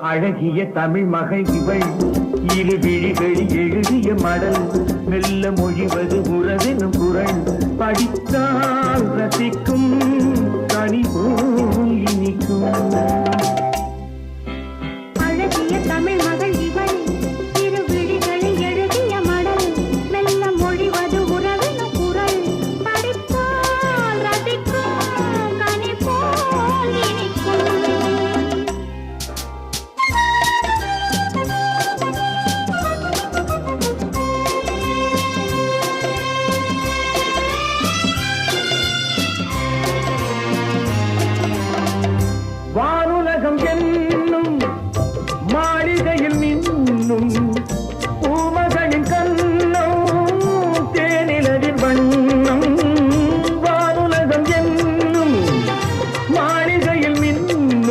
அழகிய தமிழ் மகள் இவள் இரு விழிகளில் எழுதிய மடல் மெல்ல மொழிவது உறவெனும் குரல் படித்தால் ரசிக்கும் கனி போல் இனிக்கும்